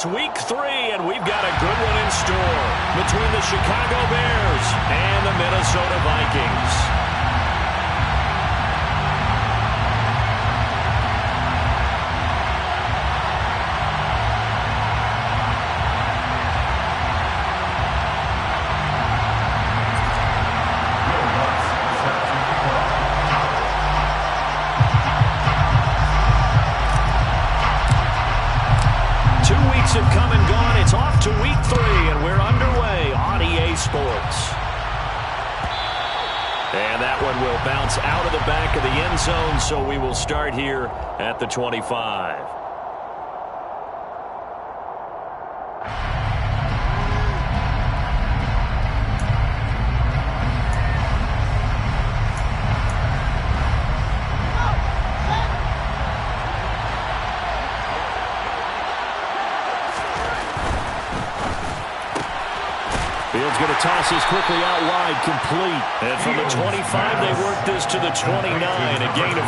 Week 3, and we've got a good one in store between the Chicago Bears and the Minnesota Vikings. Have come and gone. It's off to week 3, and we're underway on EA Sports. And that one will bounce out of the back of the end zone, so we will start here at the 25. Fields going to toss this quickly out wide, complete. And from the 25, they work this to the 29, a gain of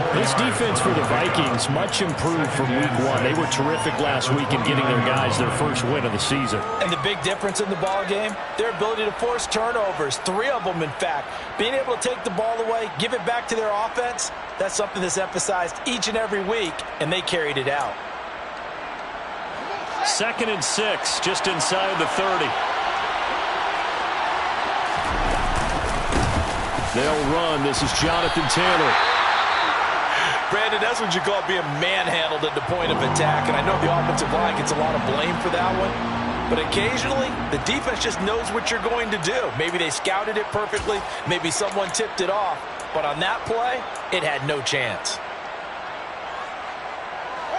4. This defense for the Vikings, much improved from week 1. They were terrific last week in getting their guys their first win of the season. And the big difference in the ball game, their ability to force turnovers, 3 of them in fact. Being able to take the ball away, give it back to their offense, that's something that's emphasized each and every week, and they carried it out. 2nd and 6, just inside the 30. They'll run. This is Jonathan Taylor. Brandon, that's what you call being manhandled at the point of attack, and I know the offensive line gets a lot of blame for that one, but occasionally the defense just knows what you're going to do. Maybe they scouted it perfectly, maybe someone tipped it off, but on that play, it had no chance.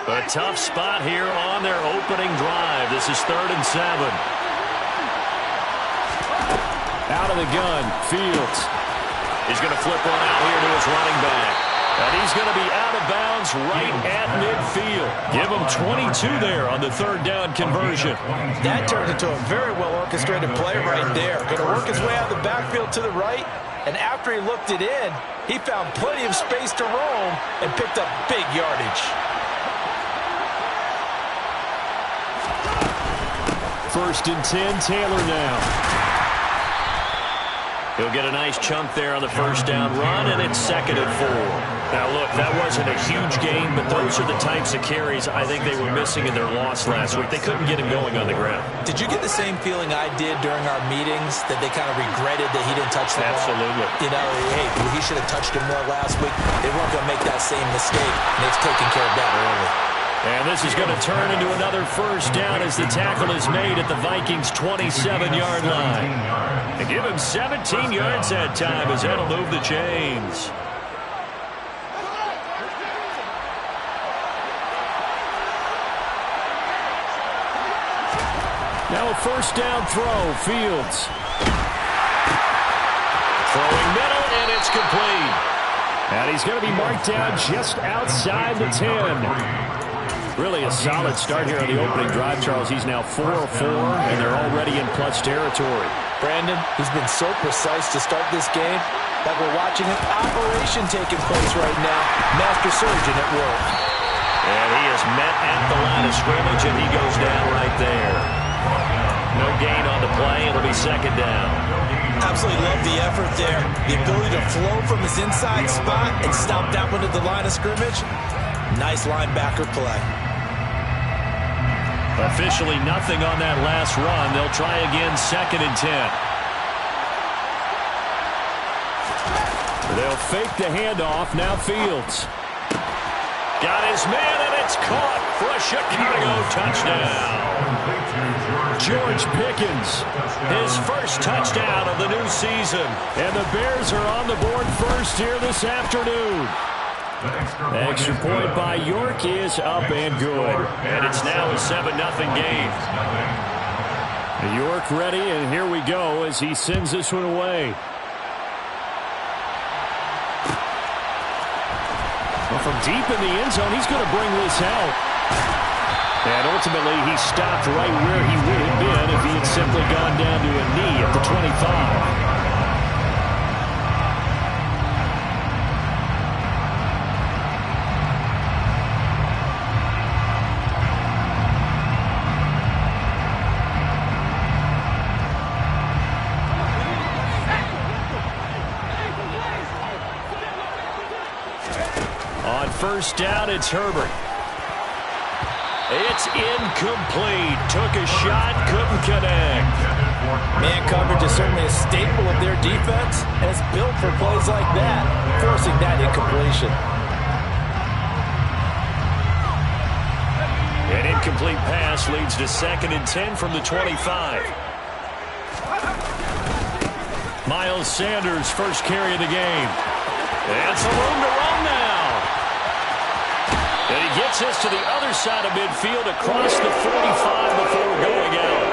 A tough spot here on their opening drive. This is 3rd and 7. Out of the gun, Fields. He's going to flip one out here to his running back. And he's going to be out of bounds right at midfield. Give him 22 there on the 3rd down conversion. That turned into a very well-orchestrated play right there. Going to work his way out of the backfield to the right. And after he looked it in, he found plenty of space to roam and picked up big yardage. 1st and 10, Taylor now. He'll get a nice chunk there on the 1st down run, and it's 2nd and 4. Now, look, that wasn't a huge gain, but those are the types of carries I think they were missing in their loss last week. They couldn't get him going on the ground. Did you get the same feeling I did during our meetings, that they kind of regretted that he didn't touch the ball? Absolutely. You know, hey, he should have touched him more last week. They weren't going to make that same mistake, and they've taken care of that early. And this is going to turn into another 1st down as the tackle is made at the Vikings' 27-yard line. And give him 17 yards that time as that'll move the chains. Now a 1st down throw, Fields. Throwing middle, and it's complete. And he's going to be marked down just outside the 10. Really a solid start here on the opening drive, Charles. He's now 4 of 4, and they're already in plus territory. Brandon, he's been so precise to start this game that we're watching an operation taking place right now. Master surgeon at work. And he is met at the line of scrimmage, and he goes down right there. No gain on the play. It'll be 2nd down. Absolutely love the effort there. The ability to flow from his inside spot and stop that one at the line of scrimmage. Nice linebacker play. Officially nothing on that last run. They'll try again, 2nd and 10. They'll fake the handoff. Now Fields. Got his man, and it's caught for a Chicago touchdown. George Pickens. His 1st touchdown of the new season. And the Bears are on the board first here this afternoon. Extra point by York is up and good. And it's now a 7-0 game. York ready, and here we go as he sends this one away. Well, from deep in the end zone, he's going to bring this out. And ultimately, he stopped right where he would have been if he had simply gone down to a knee at the 25. first down, it's Herbert. It's incomplete. Took a shot, couldn't connect. Man coverage is certainly a staple of their defense, and it's built for plays like that, forcing that incompletion. An incomplete pass leads to 2nd and 10 from the 25. Miles Sanders, first carry of the game. And some room to run now. And he gets this to the other side of midfield across the 45 before going out.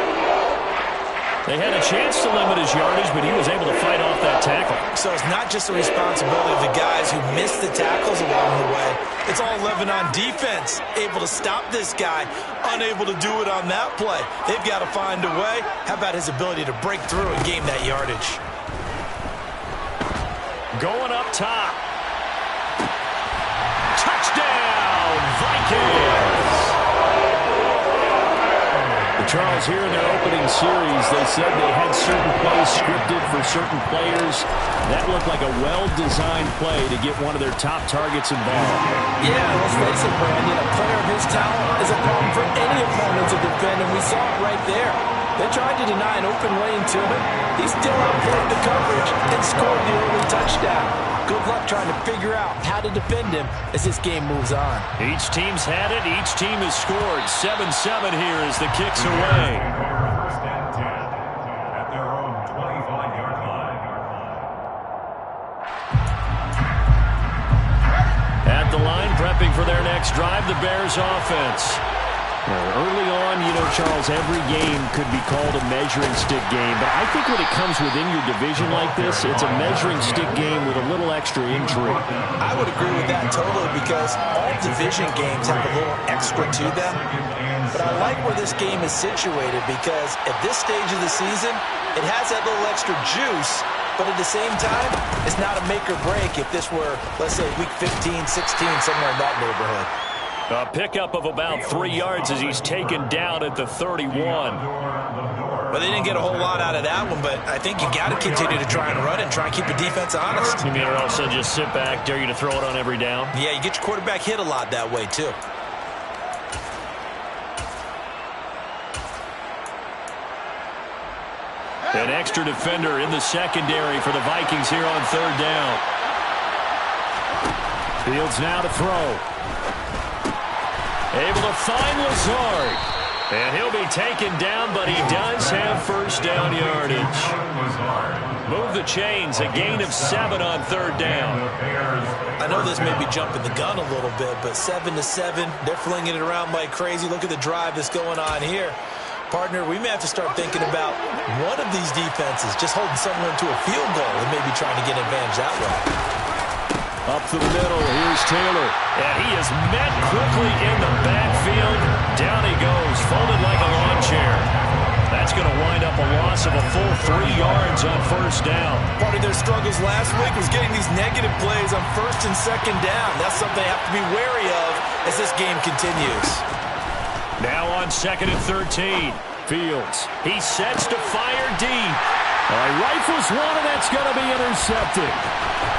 They had a chance to limit his yardage, but he was able to fight off that tackle. So it's not just the responsibility of the guys who missed the tackles along the way. It's all 11 on defense, able to stop this guy, unable to do it on that play. They've got to find a way. How about his ability to break through and gain that yardage? Going up top. Touchdown, Vikings! Charles, here in their opening series, they said they had certain plays scripted for certain players. That looked like a well-designed play to get one of their top targets involved. Yeah, let's face it, Brandon. A player of his talent is a problem for any opponent to defend, and we saw it right there. They tried to deny an open lane to him. He still outplayed the coverage and scored the early touchdown. Good luck trying to figure out how to defend him as this game moves on. Each team's had it. Each team has scored. 7-7 here as the kick's away. First and 10 at their own 25-yard line. At the line, prepping for their next drive, the Bears offense. Early on, you know, Charles, every game could be called a measuring stick game. But I think when it comes within your division like this, it's a measuring stick game with a little extra intrigue. I would agree with that totally because all division games have a little extra to them. But I like where this game is situated because at this stage of the season, it has that little extra juice. But at the same time, it's not a make or break if this were, let's say, week 15, 16, somewhere in that neighborhood. A pickup of about 3 yards as he's taken down at the 31. Well, they didn't get a whole lot out of that one, but I think you got to continue to try and run and try and keep the defense honest. You mean or also just sit back, dare you to throw it on every down? Yeah, you get your quarterback hit a lot that way, too. An extra defender in the secondary for the Vikings here on 3rd down. Fields now to throw. Able to find Lazard. And he'll be taken down, but he does have first down yardage. Move the chains, a gain of 7 on 3rd down. I know this may be jumping the gun a little bit, but 7-7, they're flinging it around like crazy. Look at the drive that's going on here. Partner, we may have to start thinking about one of these defenses just holding someone to a field goal and maybe trying to get an advantage that way. Up the middle, here's Taylor. And he is met quickly in the backfield. Down he goes, folded like a lawn chair. That's going to wind up a loss of a full 3 yards on first down. Part of their struggles last week was getting these negative plays on 1st and 2nd down. That's something they have to be wary of as this game continues. Now on 2nd and 13. Fields, he sets to fire deep. Rifles one, and that's going to be intercepted.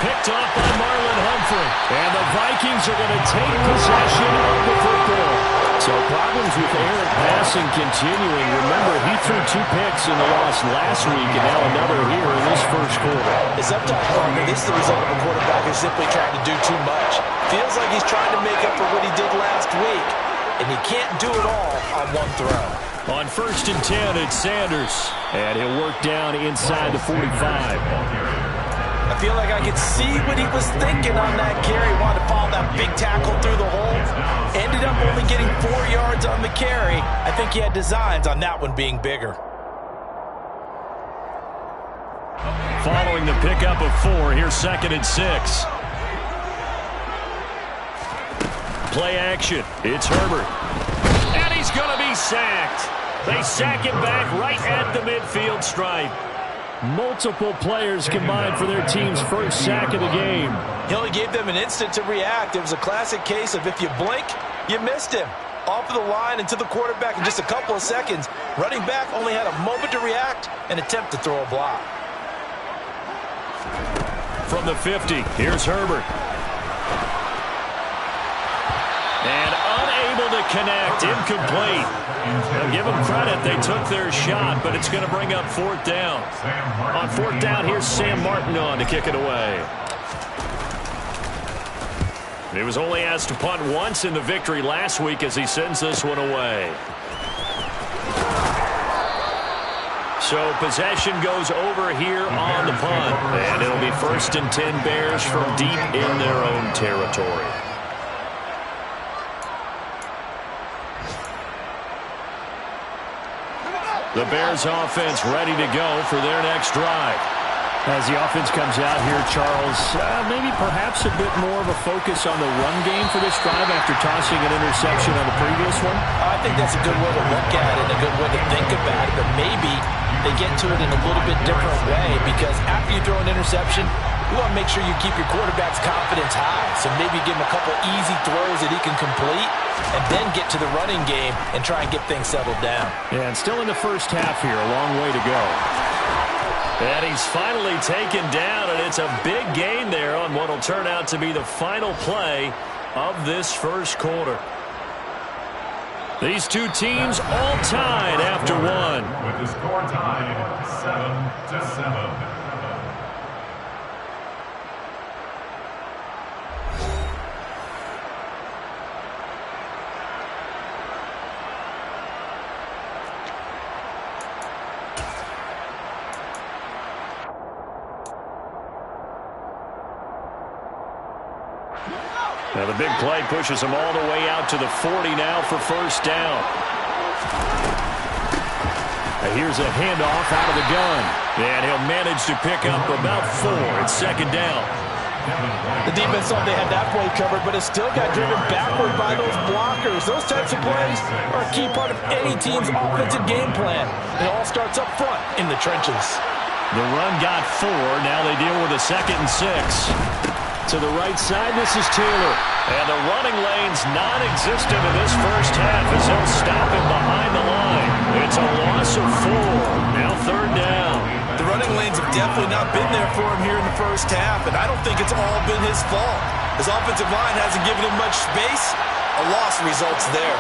Picked off by Marlon Humphrey. And the Vikings are going to take possession of the football. So problems with errant passing continuing. Remember, he threw 2 picks in the loss last week, and now another here in this first quarter. It's up to partner. This is the result of a quarterback who's simply trying to do too much. Feels like he's trying to make up for what he did last week, and he can't do it all on one throw. On 1st and 10, it's Sanders. And he'll work down inside the 45. I feel like I could see what he was thinking on that carry. Wanted to follow that big tackle through the hole. Ended up only getting 4 yards on the carry. I think he had designs on that one being bigger. Following the pickup of 4, here's 2nd and 6. Play action. It's Herbert. And he's going to be sacked. They sack him back right at the midfield stripe. Multiple players combined for their team's first sack of the game. He only gave them an instant to react. It was a classic case of if you blink, you missed him. Off of the line and to the quarterback in just a couple of seconds. Running back only had a moment to react and attempt to throw a block. From the 50, here's Herbert. And unable to connect, incomplete. Now give them credit, they took their shot, but it's going to bring up fourth down. On fourth down, here's Sam Martin on to kick it away. He was only asked to punt once in the victory last week as he sends this one away. So possession goes over here on the punt. And it'll be 1st and 10 Bears from deep in their own territory. The Bears offense ready to go for their next drive. As the offense comes out here, Charles, maybe perhaps a bit more of a focus on the run game for this drive after tossing an interception on the previous one? I think that's a good way to look at it, a good way to think about it, but maybe they get to it in a little bit different way, because after you throw an interception, you want to make sure you keep your quarterback's confidence high. So maybe give him a couple easy throws that he can complete, and then get to the running game and try and get things settled down. Yeah, and still in the first half here, a long way to go. And he's finally taken down, and it's a big gain there on what will turn out to be the final play of this first quarter. These two teams all tied after one. With the score tied 7-7. Now the big play pushes him all the way out to the 40 now for first down. Now here's a handoff out of the gun. And he'll manage to pick up about 4. It's 2nd down. The defense thought they had that play covered, but it still got driven backward by those blockers. Those types of plays are a key part of any team's offensive game plan. It all starts up front in the trenches. The run got 4. Now they deal with a 2nd and 6. To the right side, this is Taylor. And the running lane's non-existent in this first half as they'll stop him behind the line. It's a loss of 4. Now 3rd down. The running lanes have definitely not been there for him here in the first half, and I don't think it's all been his fault. His offensive line hasn't given him much space. A loss results there.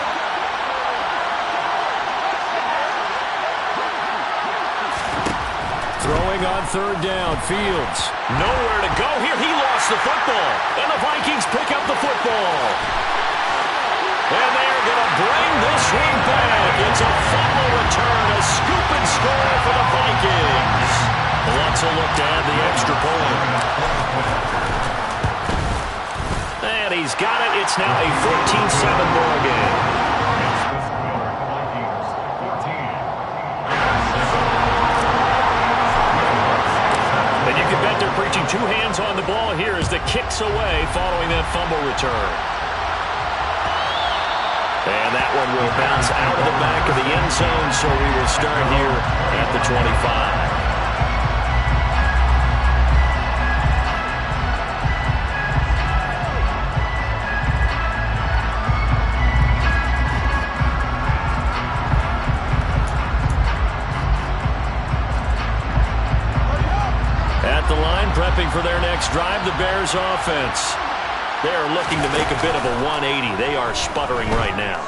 Throwing on 3rd down, Fields. Nowhere to go here. He lost the football. And the Vikings pick up the football. And they're going to bring this one back. It's a fumble return, a scoop and score for the Vikings. Let's look to add the extra point. And he's got it. It's now a 14-7 ball game. And you can bet they're preaching 2 hands on the ball here as the kick's away following that fumble return. And that one will bounce out of the back of the end zone, so we will start here at the 25. Prepping for their next drive, the Bears offense. They're looking to make a bit of a 180. They are sputtering right now.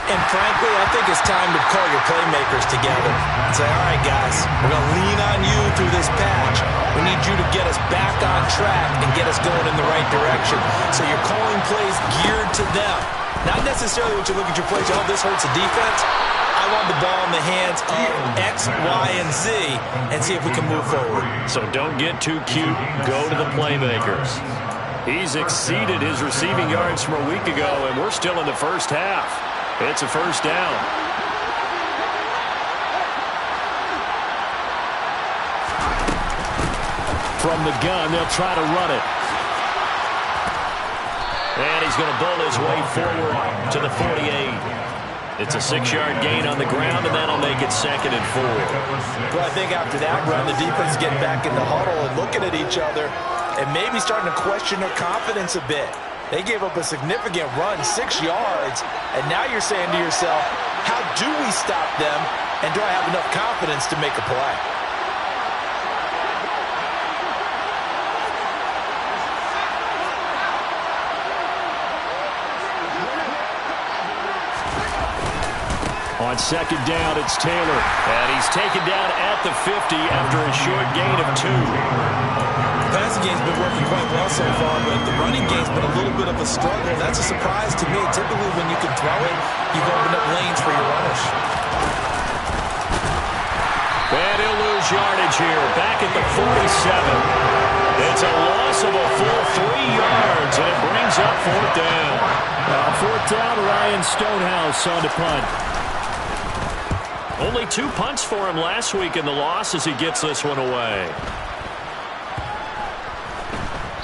And frankly, I think it's time to call your playmakers together and say, all right, guys, we're going to lean on you through this patch. We need you to get us back on track and get us going in the right direction. So you're calling plays geared to them. Not necessarily what you look at your plays, oh, this hurts the defense. I want the ball in the hands of X, Y, and Z and see if we can move forward. So don't get too cute. Go to the playmakers. He's exceeded his receiving yards from a week ago, and we're still in the first half. It's a first down. From the gun, they'll try to run it. And he's going to bowl his way forward to the 48. It's a 6-yard gain on the ground, and that'll make it 2nd and 4. Well, I think after that run, the defense is getting back in the huddle and looking at each other and maybe starting to question their confidence a bit. They gave up a significant run, 6 yards, and now you're saying to yourself, how do we stop them, and do I have enough confidence to make a play? On second down, it's Taylor. And he's taken down at the 50 after a short gain of 2. The passing game's been working quite well so far, but the running game's been a little bit of a struggle. That's a surprise to me. Typically, when you can throw it, you've opened up lanes for your runners. And he'll lose yardage here, back at the 47. It's a loss of a full 3 yards, and it brings up 4th down. Fourth down, Ryan Stonehouse on the punt. Only 2 punts for him last week in the loss as he gets this one away.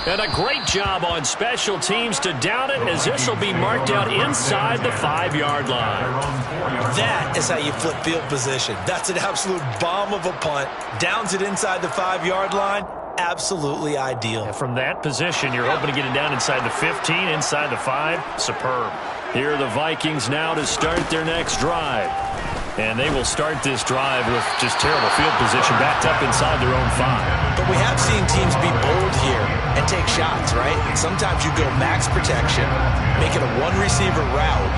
And a great job on special teams to down it, as this will be marked out inside the 5-yard line. That is how you flip field position. That's an absolute bomb of a punt. Downs it inside the 5-yard line. Absolutely ideal. And from that position, you're hoping to get it down inside the 15, inside the 5. Superb. Here are the Vikings now to start their next drive. And they will start this drive with just terrible field position, backed up inside their own 5. But we have seen teams be bold here and take shots, right? Sometimes you go max protection, make it a one-receiver route,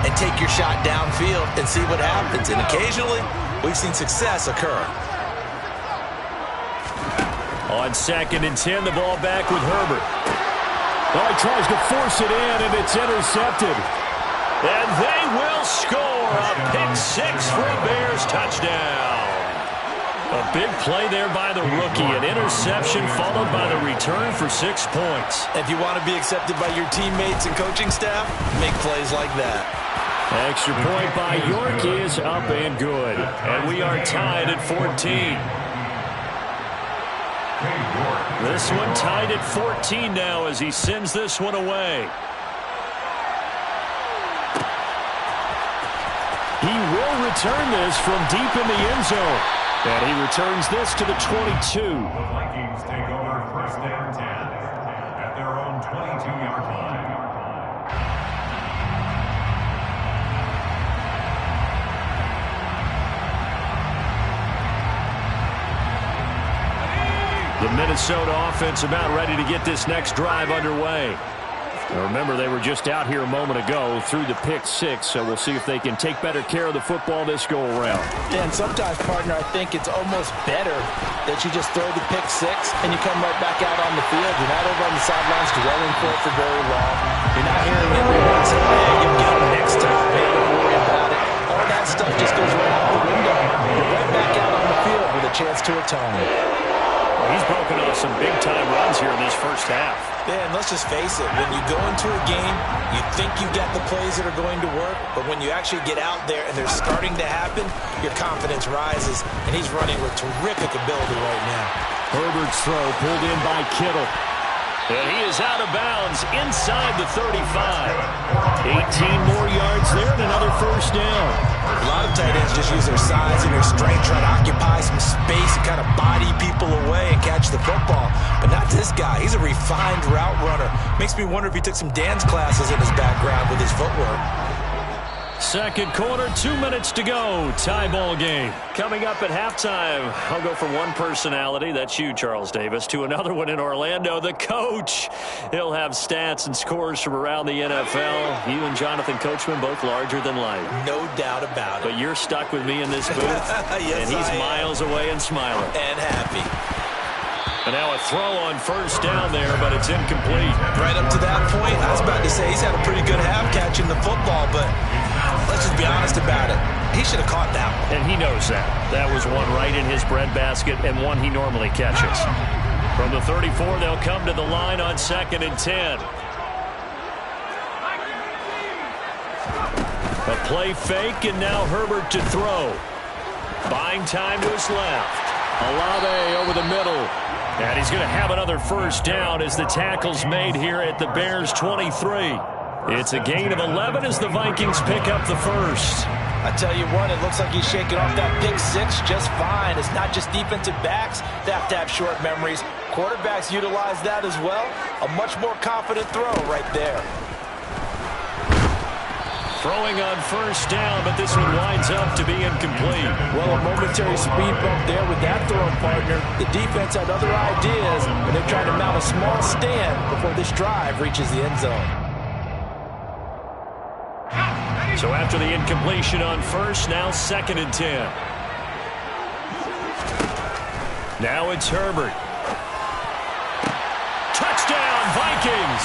and take your shot downfield and see what happens. And occasionally, we've seen success occur. On 2nd and 10, the ball back with Herbert. Oh, he tries to force it in, and it's intercepted. And they will score a pick 6 for a Bears touchdown. A big play there by the rookie. An interception followed by the return for 6 points. If you want to be accepted by your teammates and coaching staff, make plays like that. Extra point by York is up and good. And we are tied at 14. This one tied at 14 now as he sends this one away. He will return this from deep in the end zone. And he returns this to the 22. The Vikings take over 1st and 10 at their own 22-yard line. The Minnesota offense about ready to get this next drive underway. Now remember, they were just out here a moment ago through the pick 6, so we'll see if they can take better care of the football this go-around. Yeah, and sometimes, partner, I think it's almost better that you just throw the pick 6 and you come right back out on the field. You're not over on the sidelines dwelling for it for very long. You're not hearing everyone say, hey, you'll get it next time, hey, don't worry about it. All that stuff just goes right out the window. You're right back out on the field with a chance to atone. He's broken off some big-time runs here in this first half. Yeah, and let's just face it. When you go into a game, you think you got the plays that are going to work, but when you actually get out there and they're starting to happen, your confidence rises, and he's running with terrific ability right now. Herbert's throw pulled in by Kittle. And he is out of bounds inside the 35. 18 more yards there and another first down. A lot of tight ends just use their size and their strength, try to occupy some space and kind of body people away and catch the football. But not this guy. He's a refined route runner. Makes me wonder if he took some dance classes in his background with his footwork. Second quarter, 2 minutes to go. Tie ball game. Coming up at halftime, I'll go from one personality, that's you, Charles Davis, to another one in Orlando, the coach. He'll have stats and scores from around the NFL. You and Jonathan Coachman, both larger than life. No doubt about it. But you're stuck with me in this booth, yes, and he's miles away and smiling. And happy. And now a throw on first down there, but it's incomplete. Right up to that point, I was about to say he's had a pretty good half catching the football, but let's just be honest about it. He should have caught that one. And he knows that. That was one right in his breadbasket and one he normally catches. From the 34, they'll come to the line on 2nd and 10. A play fake, and now Herbert to throw. Buying time to his left. Olave over the middle. And he's going to have another first down as the tackle's made here at the Bears' 23. It's a gain of 11 as the Vikings pick up the first. I tell you what, it looks like he's shaking off that pick 6 just fine. It's not just defensive backs that have to have short memories. Quarterbacks utilize that as well. A much more confident throw right there. Throwing on first down, but this one winds up to be incomplete. Well, a momentary speed bump there with that throw, partner. The defense had other ideas, and they're trying to mount a small stand before this drive reaches the end zone. So after the incompletion on first, now 2nd and 10. Now it's Herbert. Touchdown, Vikings!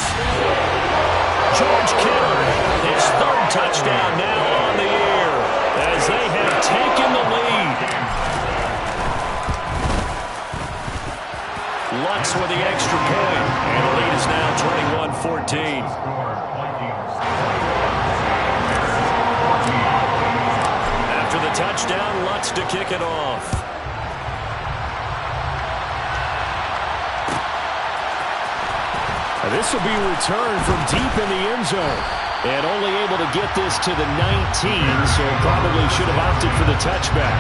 George Kittle, his 3rd touchdown now on the year as they have taken the lead. Lutz with the extra point, and the lead is now 21-14. After the touchdown, Lutz to kick it off. This will be returned from deep in the end zone. And only able to get this to the 19, so probably should have opted for the touchback.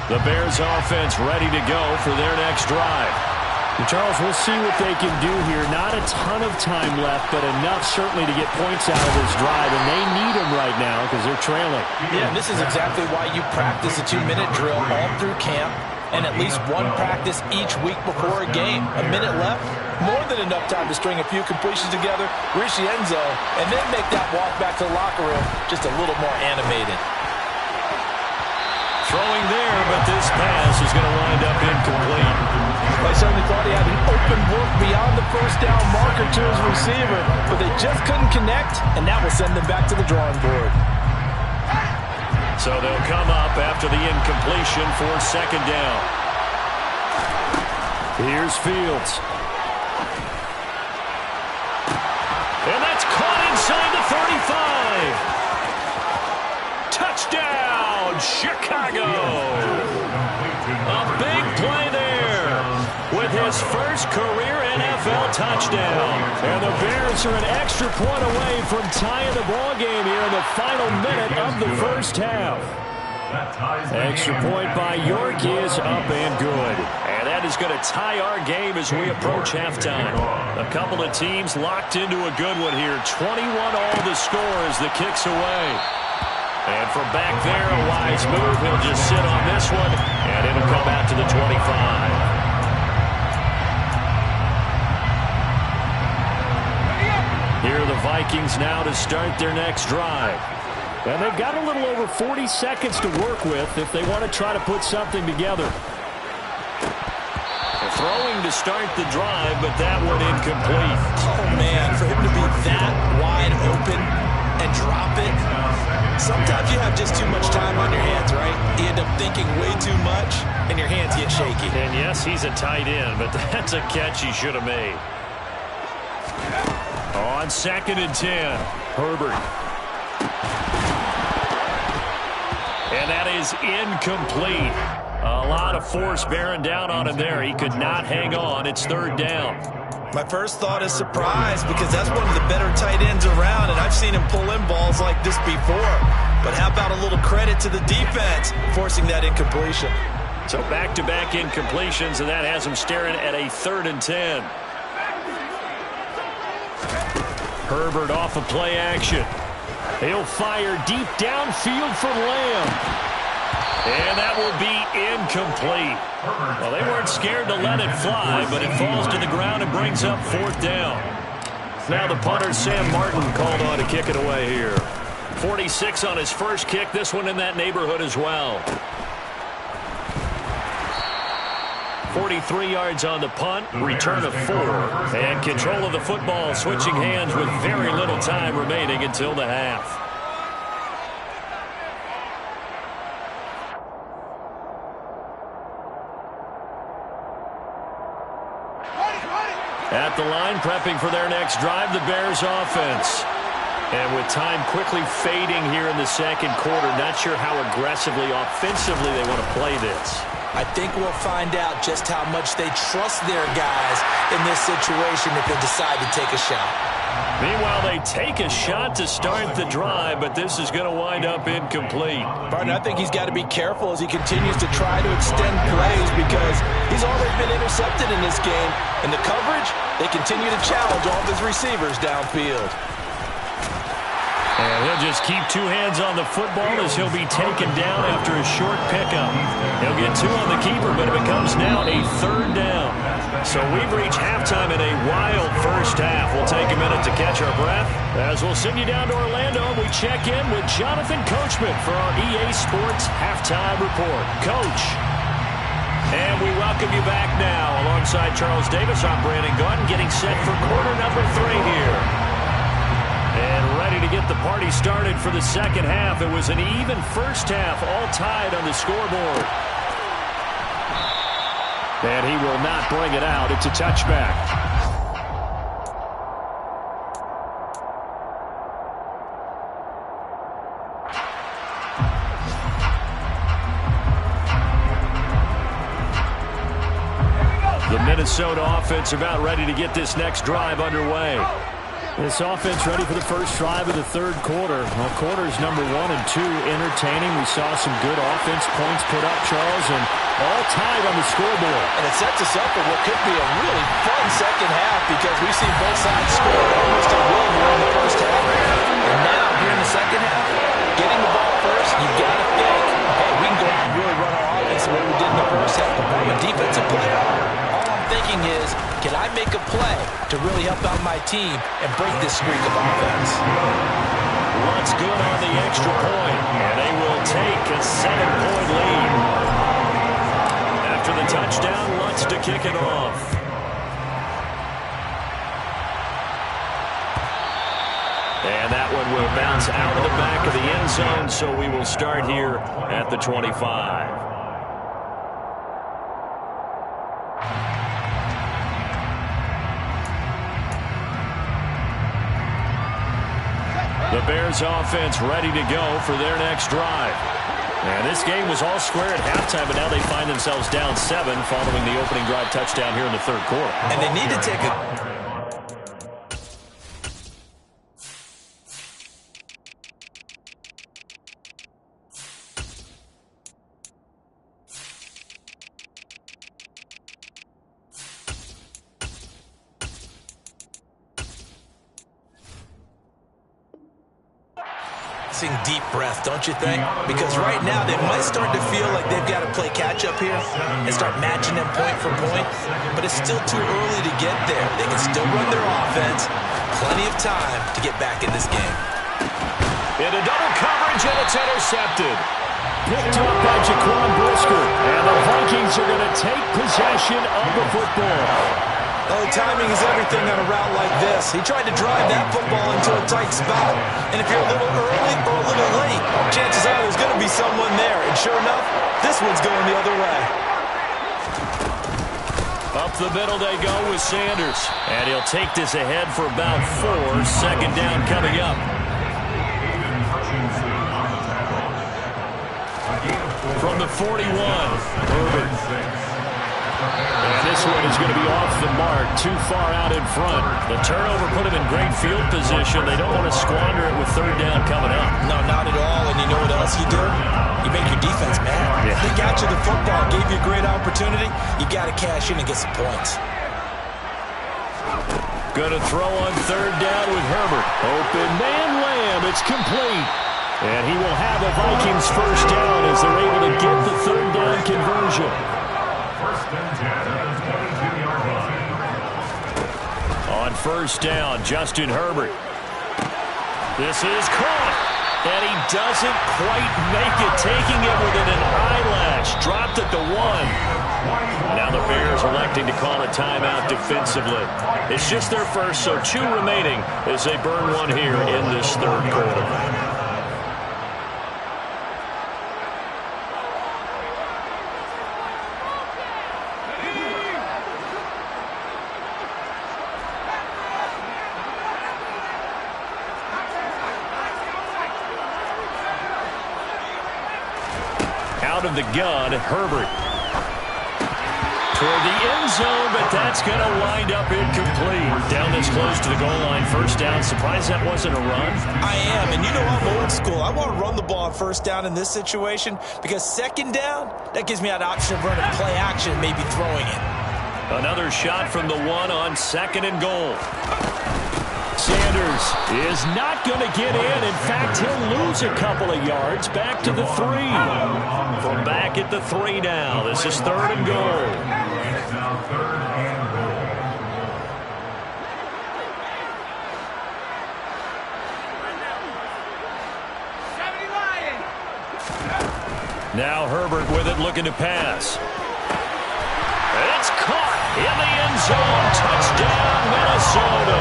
The Bears offense ready to go for their next drive. Charles, we'll see what they can do here. Not a ton of time left, but enough certainly to get points out of this drive, and they need them right now because they're trailing. Yeah, and this is exactly why you practice a 2-minute drill all through camp and at least one practice each week before a game. A minute left, more than enough time to string a few completions together, reach the end zone, and then make that walk back to the locker room just a little more animated. Throwing there, but this pass is going to wind up incomplete. I certainly thought he had an open look beyond the first down marker to his receiver, but they just couldn't connect, and that will send them back to the drawing board. So they'll come up after the incompletion for 2nd down. Here's Fields. And that's caught inside the 35. Touchdown, Chicago. A big play there with his first career NFL touchdown. And the Bears are an extra point away from tying the ball game here in the final minute of the first half. Extra point by York is up and good. And that is going to tie our game as we approach halftime. A couple of teams locked into a good one here. 21 all the score as the kick's away. And from back there, a wise move. He'll just sit on this one, and it'll come out to the 25. Here are the Vikings now to start their next drive. And they've got a little over 40 seconds to work with if they want to try to put something together. Throwing to start the drive, but that one incomplete. Oh, man, for him to be that wide open and drop it. Sometimes you have just too much time on your hands, right? You end up thinking way too much, and your hands get shaky. And yes, he's a tight end, but that's a catch he should have made. On 2nd and 10, Herbert. And that is incomplete. A lot of force bearing down on him there. He could not hang on. It's 3rd down. My first thought is surprise because that's one of the better tight ends around, and I've seen him pull in balls like this before. But how about a little credit to the defense forcing that incompletion? So back-to-back incompletions, and that has him staring at a 3rd and 10. Herbert off of play action. He'll fire deep downfield for Lamb. And that will be incomplete. Well, they weren't scared to let it fly, but it falls to the ground and brings up 4th down. Now the punter, Sam Martin, called on to kick it away here. 46 on his first kick. This one in that neighborhood as well. 43 yards on the punt, return of 4, and control of the football, switching hands with very little time remaining until the half. At the line, prepping for their next drive, the Bears offense. And with time quickly fading here in the second quarter, not sure how aggressively, offensively they want to play this. I think we'll find out just how much they trust their guys in this situation if they decide to take a shot. Meanwhile, they take a shot to start the drive, but this is going to wind up incomplete. Partner, I think he's got to be careful as he continues to try to extend plays because he's already been intercepted in this game. And the coverage, they continue to challenge all of his receivers downfield. And he'll just keep two hands on the football as he'll be taken down after a short pickup. He'll get two on the keeper, but it becomes now a third down. So we've reached halftime in a wild first half. We'll take a minute to catch our breath as we'll send you down to Orlando. We check in with Jonathan Coachman for our EA Sports Halftime Report. Coach. And we welcome you back now. Alongside Charles Davis, I'm Brandon Gaudin, getting set for quarter number 3 here. And ready to get the party started for the second half. It was an even first half, all tied on the scoreboard. And he will not bring it out. It's a touchback. The Minnesota offense about ready to get this next drive underway. This offense ready for the first drive of the third quarter. Well, quarters number 1 and 2 entertaining. We saw some good offense points put up, Charles, and all tied on the scoreboard. And it sets us up for what could be a really fun second half because we've seen both sides score almost at will here in the first half. And now, here in the second half, getting the ball first, you've got to think, hey, we can go out and really run our offense the way we did in the first half. But from a defensive player, all I'm thinking is, can I make a play to really help out my team and break this streak of offense? What's good on the extra point, and they will take a 7-point lead. After the touchdown, Lutz to kick it off. And that one will bounce out of the back of the end zone, so we will start here at the 25. The Bears offense ready to go for their next drive. And this game was all square at halftime, but now they find themselves down 7 following the opening drive touchdown here in the third quarter. And they need to take a... deep breath, don't you think? Because right now they might start to feel like they've got to play catch-up here and start matching them point for point, but it's still too early to get there. They can still run their offense. Plenty of time to get back in this game. Into double coverage, and it's intercepted. Picked up by Jaquan Brisker, and the Vikings are going to take possession of the football. Oh, timing is everything on a route like this. He tried to drive that football into a tight spot. And if you're a little early or a little late, chances are there's going to be someone there. And sure enough, this one's going the other way. Up the middle they go with Sanders. And he'll take this ahead for about 4. Second down coming up. From the 41, Herbert. And this one is going to be off the mark, too far out in front. The turnover put him in great field position. They don't want to squander it with third down coming up. No, not at all. And you know what else you do? You make your defense mad. Yeah. They got you the football, gave you a great opportunity. You got to cash in and get some points. Going to throw on third down with Herbert. Open man Lamb. It's complete. And he will have a Vikings first down as they're able to get the third down conversion. On first down, Justin Herbert. This is caught. And he doesn't quite make it, taking it within an eyelash. Dropped at the 1. Now the Bears electing to call a timeout defensively. It's just their first, so 2 remaining as they burn one here in this third quarter. Out of the gun, Herbert. Toward the end zone, but that's going to wind up incomplete. Down this close to the goal line, first down. Surprised that wasn't a run? I am, and you know I'm old school. I want to run the ball on first down in this situation because second down, that gives me that option of running play action and maybe throwing it. Another shot from the 1 on second and goal. Sanders is not going to get in. In fact, he'll lose a couple of yards back to the 3. From back at the 3 now. This is 3rd and goal. It's now 3rd and goal. Now Herbert with it, looking to pass. It's caught in the end zone. Touchdown, Minnesota.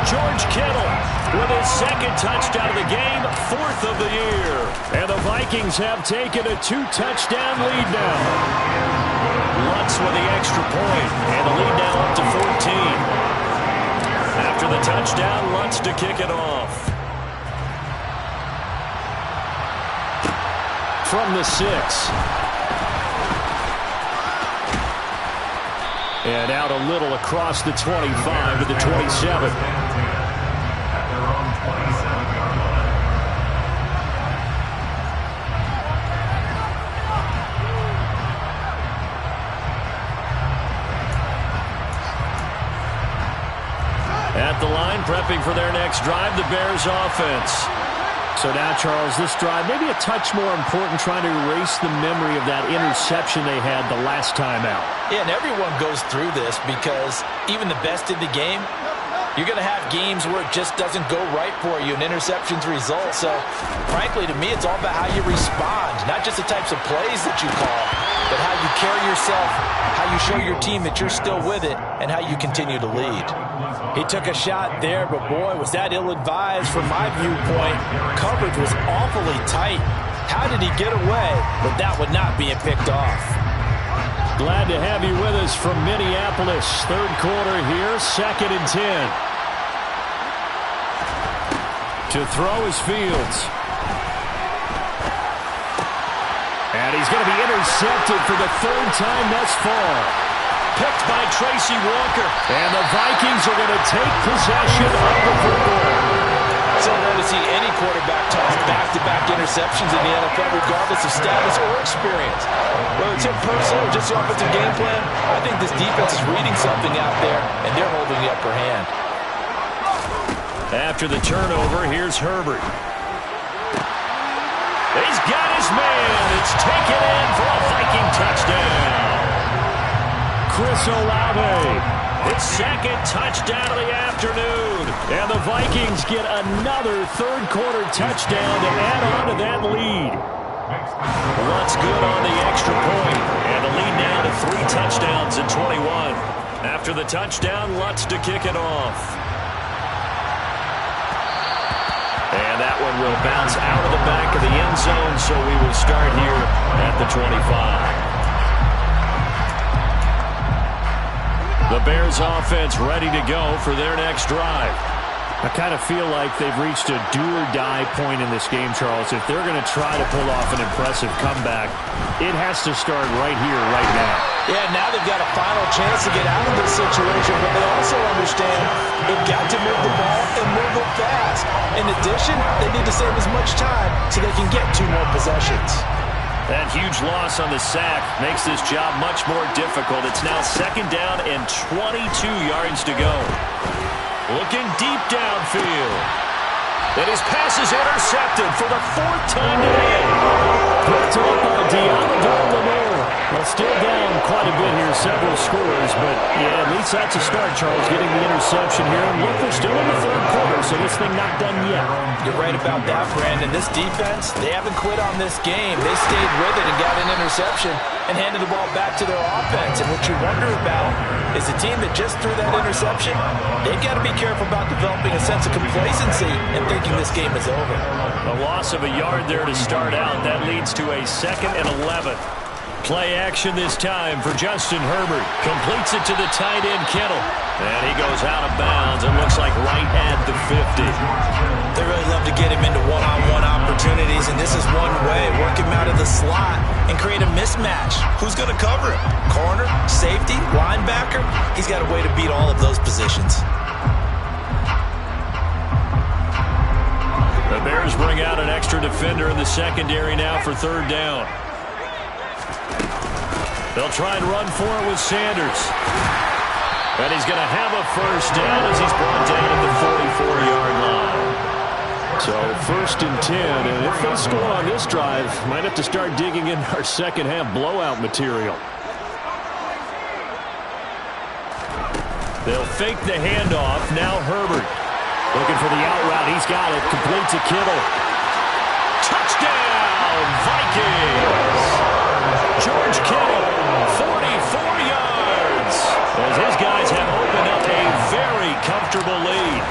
George Kittle with his 2nd touchdown of the game, 4th of the year. And the Vikings have taken a 2-touchdown lead now. Lutz with the extra point, and the lead now up to 14. After the touchdown, Lutz to kick it off. From the 6. And out a little across the 25 to the 27. At their own 27-yard line. At the line, prepping for their next drive, the Bears offense. So now, Charles, this drive maybe a touch more important, trying to erase the memory of that interception they had the last time out. Yeah, and everyone goes through this because even the best in the game, you're going to have games where it just doesn't go right for you, and interceptions result. So, frankly, to me, it's all about how you respond, not just the types of plays that you call, but how you carry yourself, how you show your team that you're still with it, and how you continue to lead. He took a shot there, but boy, was that ill-advised from my viewpoint. Coverage was awfully tight. How did he get away with that one not being picked off? Glad to have you with us from Minneapolis. 3rd quarter here, 2nd and 10. To throw is Fields. And he's going to be intercepted for the 3rd time thus far. Picked by Tracy Walker. And the Vikings are going to take possession of the football. So rare to see any quarterback toss back-to-back interceptions in the NFL, regardless of status or experience. Whether it's him personally or just the offensive game plan, I think this defense is reading something out there, and they're holding the upper hand. After the turnover, here's Herbert. He's got his man. It's taken in for a Viking touchdown. Chris Olave. His 2nd touchdown of the afternoon. And the Vikings get another 3rd quarter touchdown to add on to that lead. Lutz good on the extra point. And the lead now to 3 touchdowns in 21. After the touchdown, Lutz to kick it off. And that one will bounce out of the back of the end zone, so we will start here at the 25. The Bears offense ready to go for their next drive. I kind of feel like they've reached a do-or-die point in this game, Charles. If they're going to try to pull off an impressive comeback, it has to start right here, right now. Yeah, now they've got a final chance to get out of this situation, but they also understand they've got to move the ball and move it fast. In addition, they need to save as much time so they can get 2 more possessions. That huge loss on the sack makes this job much more difficult. It's now 2nd down and 22 yards to go. Looking deep downfield. And his pass is intercepted for the 4th time today. Picked up by Deontay Lenoir. Well, still down quite a bit here, several scores, but yeah, at least that's a start, Charles, getting the interception here. And look, they're still in the 3rd quarter, so this thing not done yet. You're right about that, Brandon. This defense, they haven't quit on this game. They stayed with it and got an interception and handed the ball back to their offense. And what you wonder about is the team that just threw that interception, they've got to be careful about developing a sense of complacency and thinking this game is over. A loss of a yard there to start out. That leads to a 2nd and 11. Play action this time for Justin Herbert. Completes it to the tight end, Kittle. And he goes out of bounds. It looks like right at the 50. They really love to get him into one-on-one opportunities, and this is one way. Work him out of the slot and create a mismatch. Who's going to cover him? Corner, safety, linebacker? He's got a way to beat all of those positions. The Bears bring out an extra defender in the secondary now for 3rd down. They'll try and run for it with Sanders. And he's going to have a first down as he's brought down at the 44-yard line. So 1st and 10, and if they score on this drive, might have to start digging in our second half blowout material. They'll fake the handoff. Now Herbert. Looking for the out route. He's got it. Complete to Kittle. Touchdown, Vikings! George Kittle, 44 yards. As his guys have opened up a very comfortable lead.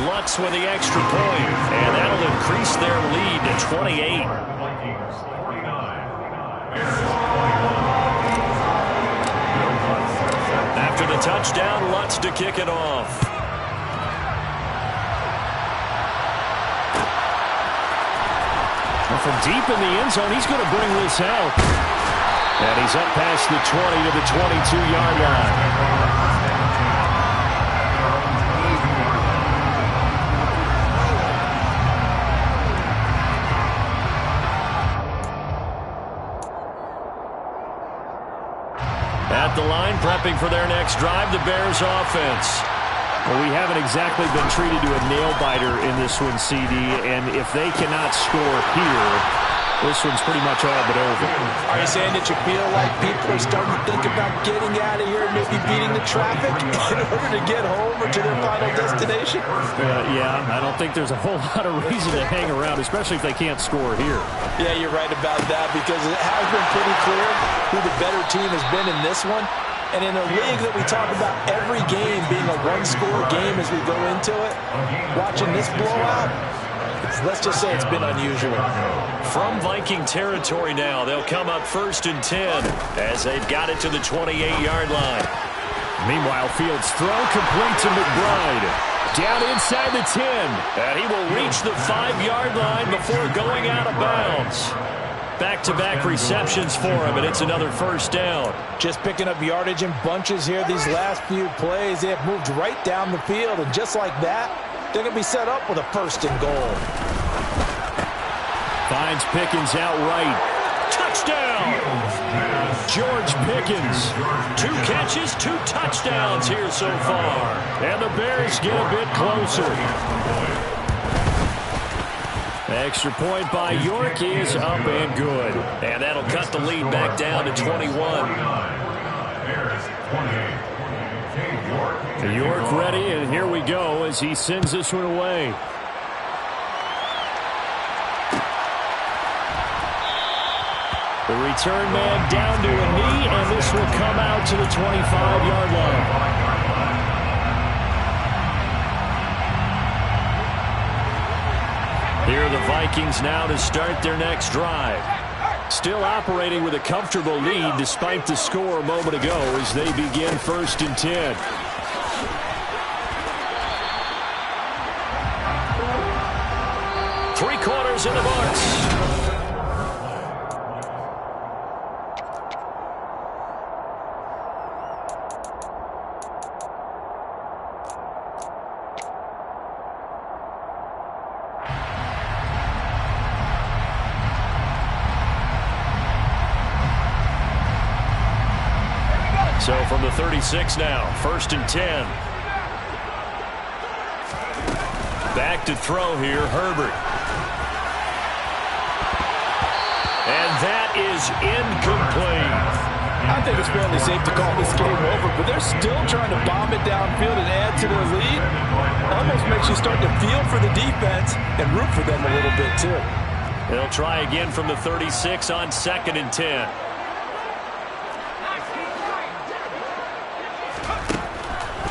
Lutz with the extra point, and that'll increase their lead to 28. Vikings 49. Bears 21. After the touchdown, Lutz to kick it off. Well, from deep in the end zone, he's going to bring this out. And he's up past the 20 to the 22-yard line. At the line, prepping for their next drive, the Bears offense. Well, we haven't exactly been treated to a nail-biter in this one, CD, and if they cannot score here, this one's pretty much all but over. Are you saying that you feel like people are starting to think about getting out of here and maybe beating the traffic in order to get home or to their final destination? Yeah, I don't think there's a whole lot of reason to hang around, especially if they can't score here. Yeah, you're right about that because it has been pretty clear who the better team has been in this one. And in a league that we talk about every game being a one-score game as we go into it, watching this blowout, let's just say it's been unusual. From Viking territory now, they'll come up 1st and 10 as they've got it to the 28-yard line. Meanwhile, Fields throw complete to McBride. Down inside the 10. And he will reach the 5-yard line before going out of bounds. Back-to-back receptions for him, and it's another first down. Just picking up yardage in bunches here these last few plays. They have moved right down the field, and just like that, they're going to be set up with a 1st and goal. Finds Pickens outright. Touchdown! George Pickens. 2 catches, 2 touchdowns here so far. And the Bears get a bit closer. Extra point by York is up and good. And that'll cut the lead back down to 21. York ready, and here we go as he sends this one away. The return man down to a knee, and this will come out to the 25-yard line. Here are the Vikings now to start their next drive. Still operating with a comfortable lead despite the score a moment ago as they begin 1st and 10. Three quarters in the books. So from the 36 now, 1st and 10. Back to throw here, Herbert. And that is incomplete. I think it's fairly safe to call this game over, but they're still trying to bomb it downfield and add to their lead. Almost makes you start to feel for the defense and root for them a little bit, too. They'll try again from the 36 on 2nd and 10.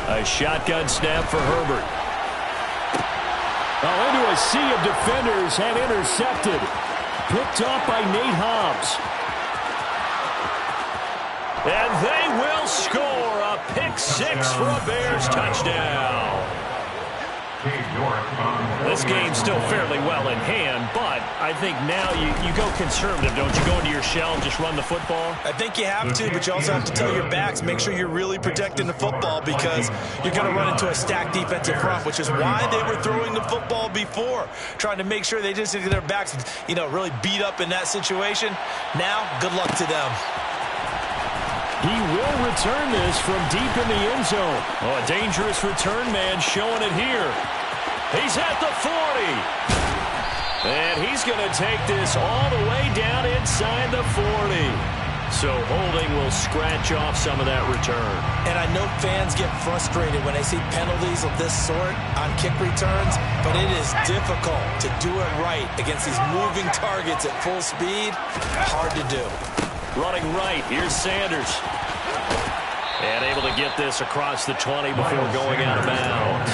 A shotgun snap for Herbert. Oh, into a sea of defenders and intercepted. Picked off by Nate Hobbs. And they will score a pick 6 for a Bears touchdown. This game's still fairly well in hand, but I think now you go conservative, don't you? Go into your shell and just run the football? I think you have to, but you also have to tell your backs, make sure you're really protecting the football because you're going to run into a stacked defensive front, which is why they were throwing the football before, trying to make sure they just get their backs, really beat up in that situation. Now, good luck to them. He will return this from deep in the end zone. Oh, a dangerous return man showing it here. He's at the 40. And he's going to take this all the way down inside the 40. So holding will scratch off some of that return. And I know fans get frustrated when they see penalties of this sort on kick returns, but it is difficult to do it right against these moving targets at full speed. Hard to do. Running right, here's Sanders. And able to get this across the 20 before going out of bounds.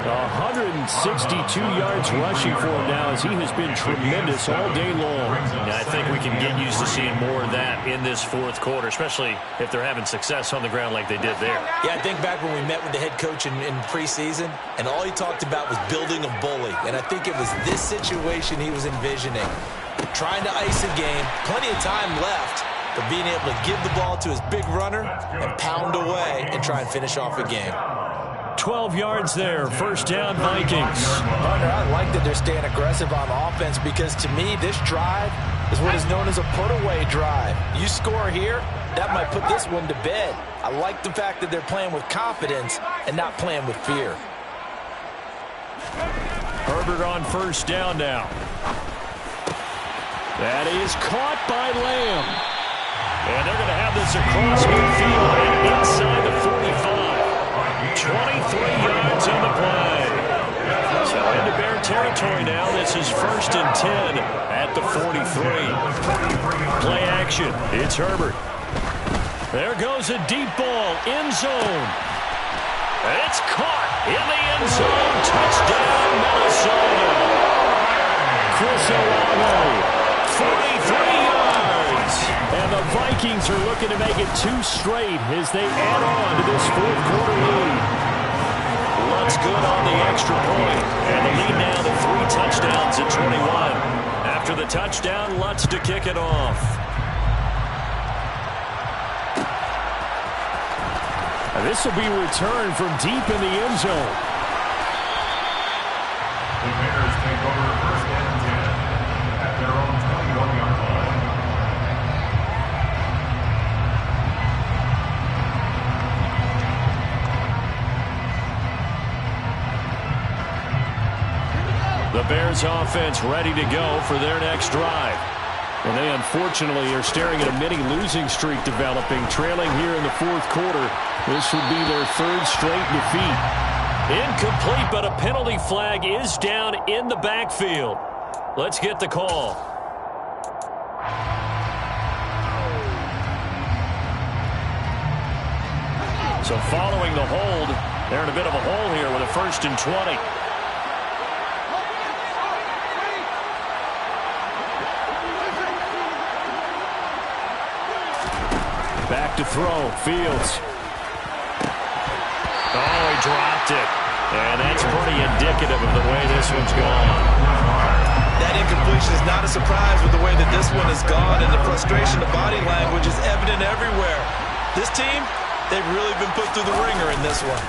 162 yards rushing for him now as he has been tremendous all day long. Yeah, I think we can get used to seeing more of that in this fourth quarter, especially if they're having success on the ground like they did there. Yeah, I think back when we met with the head coach in preseason, and all he talked about was building a bully. And I think it was this situation he was envisioning. Trying to ice a game, plenty of time left, but being able to give the ball to his big runner and pound away and try and finish off a game. 12 yards there, first down Vikings. Hunter, I like that they're staying aggressive on offense because to me, this drive is what is known as a put-away drive. You score here, that might put this one to bed. I like the fact that they're playing with confidence and not playing with fear. Herbert on first down now. That is caught by Lamb. And they're going to have this across midfield and inside the 45. 23 yards on the play. So into Bear territory now. This is first and 10 at the 43. Play action. It's Herbert. There goes a deep ball. End zone. It's caught in the end zone. Touchdown, Minnesota. Chris Olave. 43 yards. And the Vikings are looking to make it 2 straight as they add on to this fourth quarter lead. Lutz good on the extra point. And the lead now to 3 touchdowns at 21. After the touchdown, Lutz to kick it off. And this will be returned from deep in the end zone. The Bears take over first and 10 at their own 21-yard line. The Bears offense ready to go for their next drive. And they unfortunately are staring at a mini losing streak developing, trailing here in the fourth quarter. This would be their 3rd straight defeat. Incomplete, but a penalty flag is down in the backfield. Let's get the call. So following the hold, they're in a bit of a hole here with a first and 20. Back to throw. Fields. Oh, he dropped it. And that's pretty indicative of the way this one's gone. That incompletion is not a surprise with the way that this one has gone, and the frustration, the body language is evident everywhere. This team, they've really been put through the ringer in this one.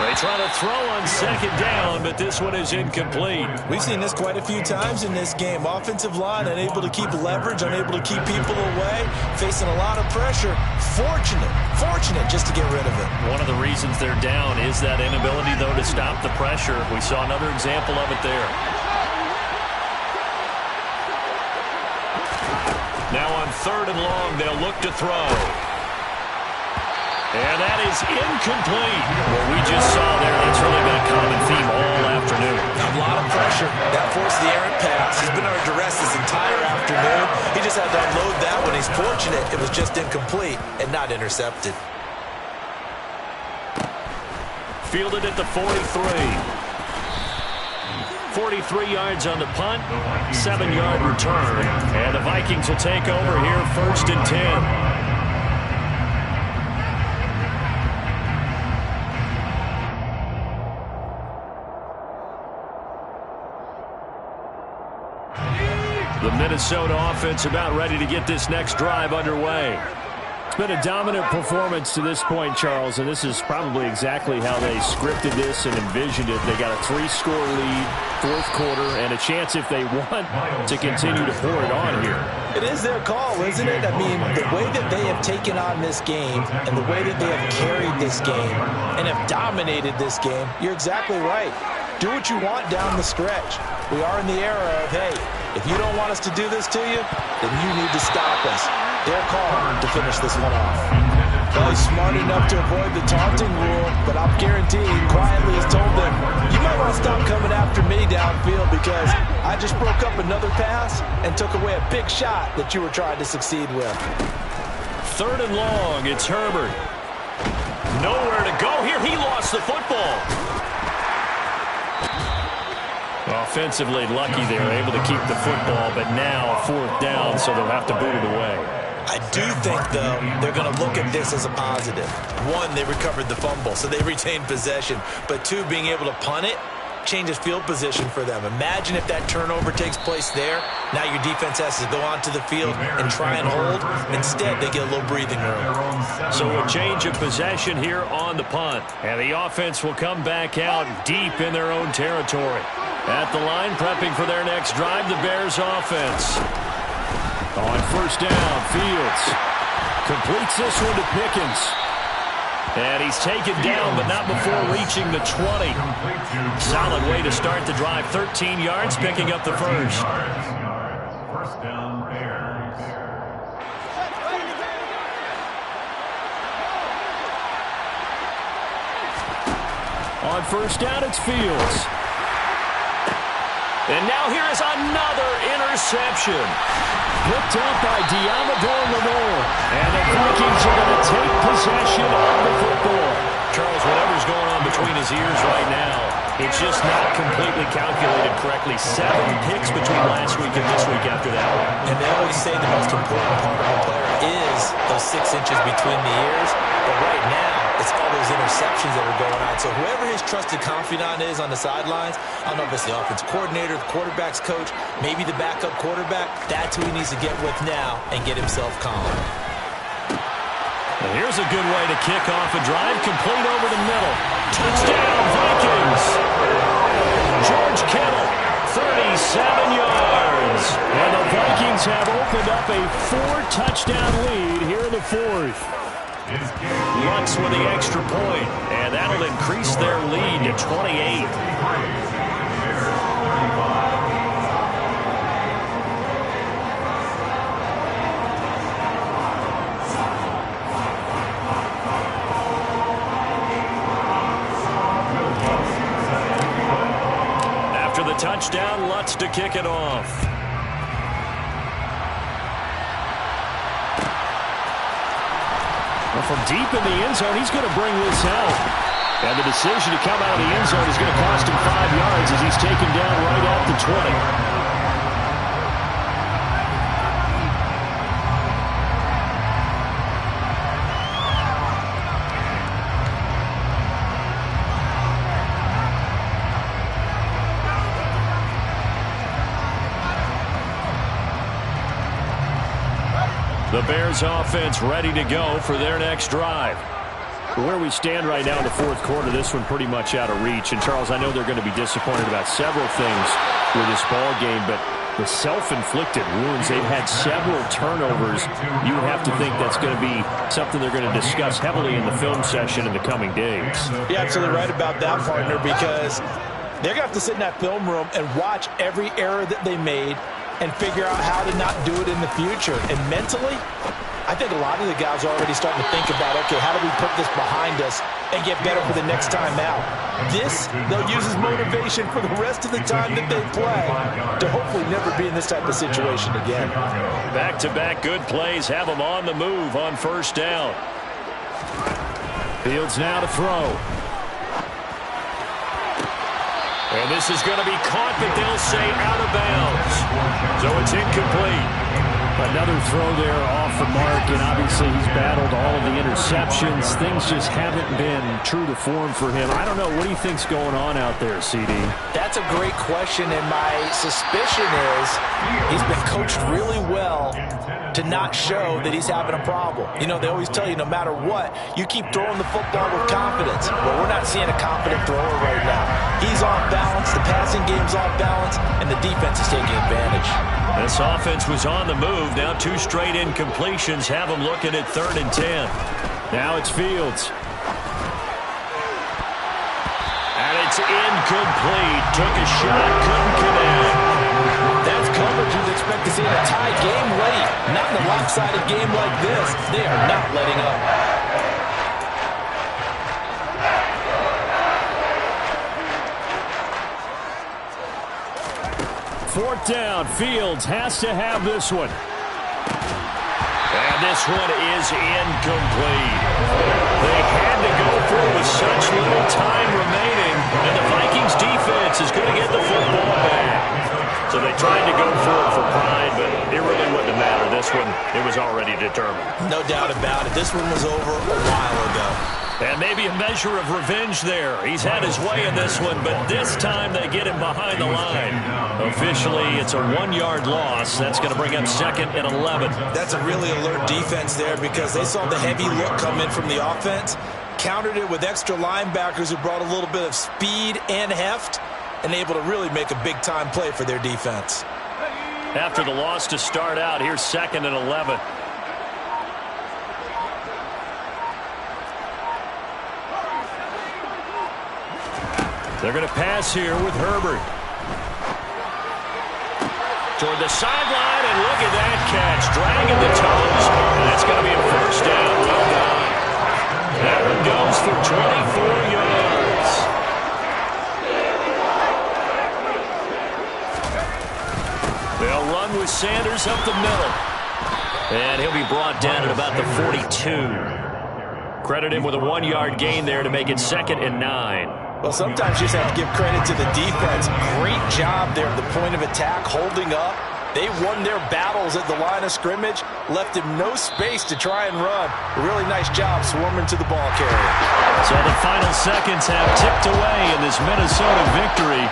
They try to throw on second down, but this one is incomplete. We've seen this quite a few times in this game. Offensive line unable to keep leverage, unable to keep people away, facing a lot of pressure. Fortunate just to get rid of it. One of the reasons they're down is that inability, though, to stop the pressure. We saw another example of it there. Now on 3rd and long, they'll look to throw. And that is incomplete. What we just saw there, that's really been a common theme all afternoon. A lot of pressure. That forced the errant pass. He's been under duress this entire afternoon. He just had to unload that one. He's fortunate it was just incomplete and not intercepted. Fielded at the 43. 43 yards on the punt, 7-yard return. And the Vikings will take over here first and 10. The Minnesota offense about ready to get this next drive underway. It's been a dominant performance to this point, Charles, and this is probably exactly how they scripted this and envisioned it. They got a 3-score lead, fourth quarter, and a chance if they want to continue to pour it on here. It is their call, isn't it? I mean, the way that they have taken on this game and the way that they have carried this game and have dominated this game, you're exactly right. Do what you want down the stretch. We are in the era of, hey, if you don't want us to do this to you, then you need to stop us. Their call to finish this one off. Probably smart enough to avoid the taunting rule, but I'm guaranteeing quietly has told them, you might want to stop coming after me downfield because I just broke up another pass and took away a big shot that you were trying to succeed with. 3rd and long, it's Herbert. Nowhere to go here. He lost the football. Offensively lucky they were able to keep the football, but now 4th down, so they'll have to boot it away. I do think, though, they're going to look at this as a positive. 1, they recovered the fumble, so they retained possession. But 2, being able to punt it changes field position for them. Imagine if that turnover takes place there. Now your defense has to go onto the field and try and hold. Instead, they get a little breathing room. So a change of possession here on the punt. And the offense will come back out deep in their own territory. At the line, prepping for their next drive, the Bears offense. On 1st down, Fields completes this one to Pickens. And he's taken down, but not before reaching the 20. Solid way to start the drive. 13 yards, picking up the first. 1st down, Bears. On 1st down, it's Fields. And now here is another interception. Picked up by Deommodore Lenoir. And the Vikings are going to take possession of the football. Charles, whatever's going on between his ears right now, it's just not completely calculated correctly. 7 picks between last week and this week after that one. And they always say the most important part of a player is those 6 inches between the ears. But right now, it's all those interceptions that are going on. So whoever his trusted confidant is on the sidelines, I don't know if it's the offense coordinator, the quarterback's coach, maybe the backup quarterback, that's who he needs to get with now and get himself calm. And here's a good way to kick off a drive, complete over the middle. Touchdown, Vikings! George Kittle, 37 yards. And the Vikings have opened up a 4-touchdown lead here in the 4th. Lutz with the extra point, and that'll increase their lead to 28. After the touchdown, Lutz to kick it off. From deep in the end zone, he's going to bring this out. And the decision to come out of the end zone is going to cost him 5 yards as he's taken down right at the 20. The Bears offense ready to go for their next drive. Where we stand right now in the 4th quarter, this one pretty much out of reach. And, Charles, I know they're going to be disappointed about several things with this ball game, but the self-inflicted wounds, they've had several turnovers. You would have to think that's going to be something they're going to discuss heavily in the film session in the coming days. You're absolutely right about that, partner, because they're going to have to sit in that film room and watch every error that they made and figure out how to not do it in the future. And mentally, I think a lot of the guys are already starting to think about, okay, how do we put this behind us and get better for the next time out? This, they'll use as motivation for the rest of the time that they play to hopefully never be in this type of situation again. Back-to-back good plays have them on the move on 1st down. Fields now to throw. And this is going to be caught, but they'll say out of bounds. So it's incomplete. Another throw there off the mark, and obviously he's battled all of the interceptions. Things just haven't been true to form for him. I don't know. What do you think's going on out there, CD? That's a great question, and my suspicion is he's been coached really well to not show that he's having a problem. You know, they always tell you no matter what, you keep throwing the football with confidence. But we're not seeing a confident thrower right now. He's off balance, the passing game's off balance, and the defense is taking advantage. This offense was on the move. Now 2 straight incompletions have them looking at 3rd and 10. Now it's Fields. And it's incomplete. Took a shot, couldn't connect. That's coverage you'd expect to see in a tie game late. Not in a lopsided game like this. They are not letting up. 4th down. Fields has to have this one. And this one is incomplete. They had to go for it with such little time remaining, and the Vikings defense is going to get the football back. So they tried to go for it for pride, but it really wouldn't have mattered. This one, it was already determined. No doubt about it. This one was over a while ago. And maybe a measure of revenge there. He's had his way in this one, but this time they get him behind the line. Officially, it's a 1-yard loss. That's going to bring up 2nd and 11. That's a really alert defense there because they saw the heavy look come in from the offense, countered it with extra linebackers who brought a little bit of speed and heft, and able to really make a big-time play for their defense. After the loss to start out, here's 2nd and 11. They're going to pass here with Herbert. Toward the sideline, and look at that catch. Dragging the toes, and that's going to be a 1st down. Well done. That one goes for 24 yards. They'll run with Sanders up the middle. And he'll be brought down at about the 42. Credit him with a 1-yard gain there to make it 2nd and 9. Well, sometimes you just have to give credit to the defense. Great job there at the point of attack, holding up. They won their battles at the line of scrimmage, left him no space to try and run. A really nice job swarming to the ball carrier. So the final seconds have ticked away in this Minnesota victory.